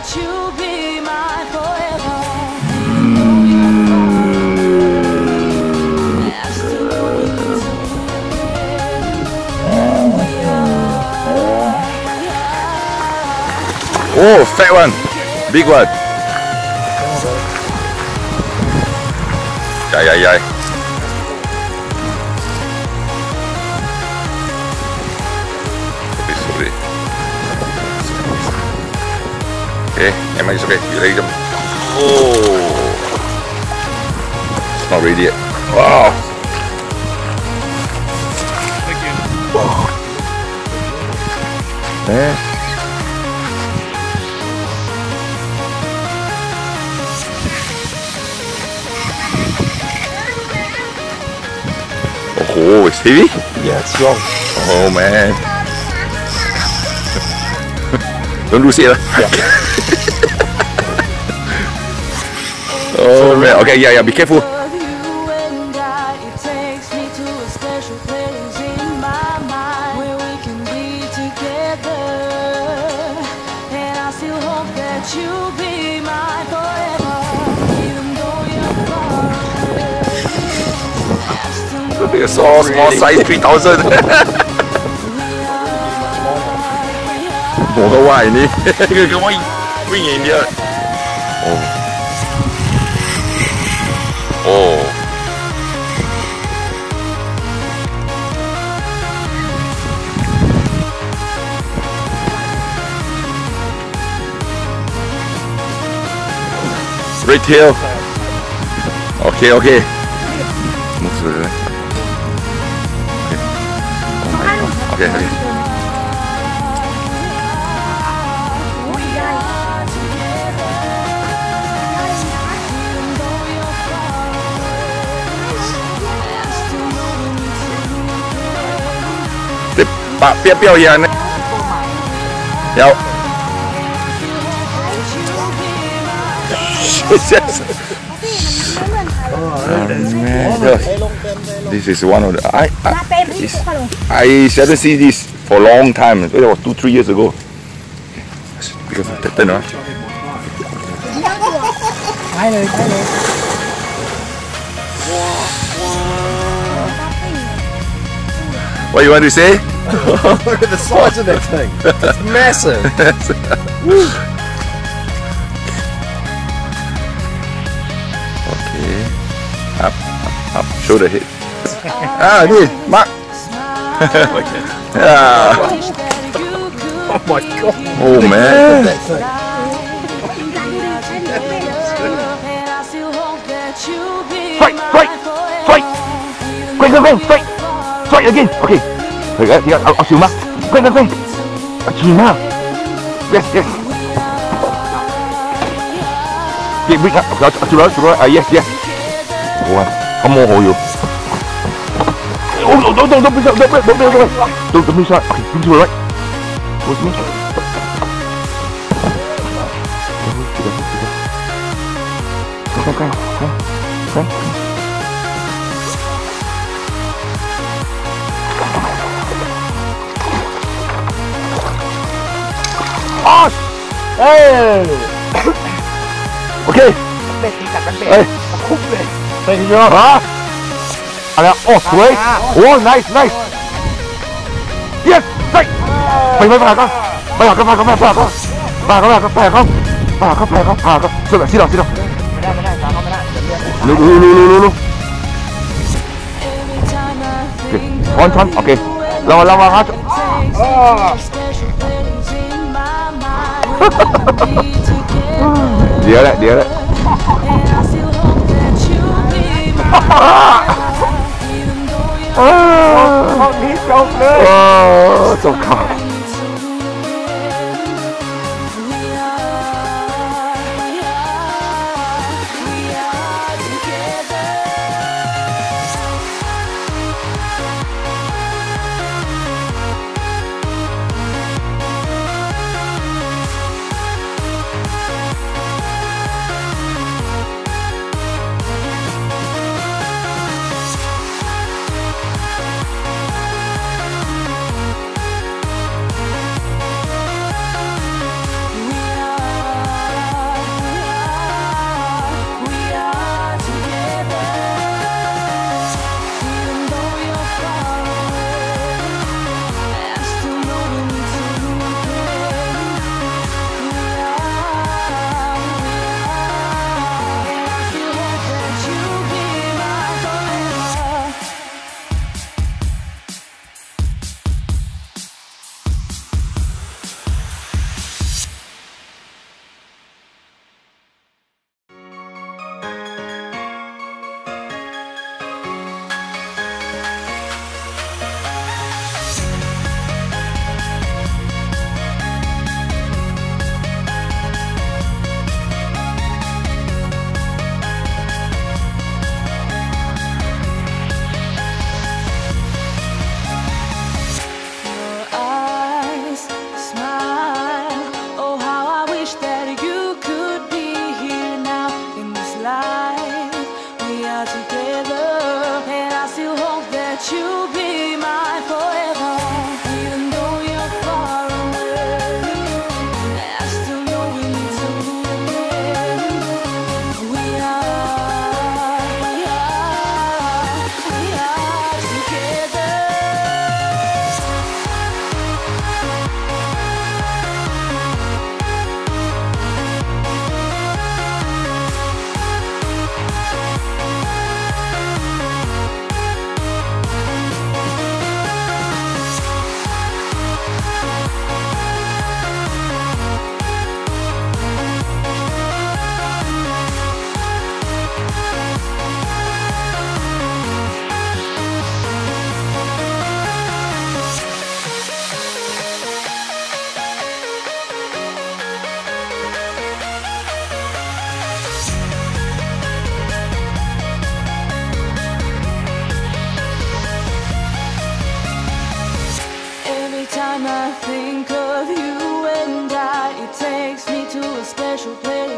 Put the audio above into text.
that you'll be mine forever. Oh, fat one, big one. Yeah. Sorry. Okay, never mind, it's okay. You ready? Oh, it's not ready yet. Wow. Thank you. Wow. Oh, it's heavy? Yeah, it's strong. Oh man. Don't lose it. Yeah. Oh man. Okay, yeah, be careful. Look at small size 3,000. 我都話你，佢咁威型啲啊！哦，Red tail. Okay. Move to the left. Oh my god. Okay. Bạn biết biểu hiện này. Yo. This is one of the I seldom see this for a long time. It was 2-3 years ago. Because turn around. What you want to say? Look at the size of that thing. It's massive. Okay. Up. Show the head. This. Mark. Yeah. Oh my god. Oh man. Fight again. Okay. I'll shoot him. Quick. China. Yes. Okay, bring up. Yes. Come on, hold you. Oh, don't bring up. Don't bring shot. Okay, bring to the right. Towards me. Come. Oh! Hey! Okay. Hey. Thank you. Oh, great. Oh, nice. Yes, right. Mày phà con. Xin lỗi. Lưu. Okay. Con. Okay. Lawan aja. Dia đấy. Đi sâu nữa. Sâu khảo. special place.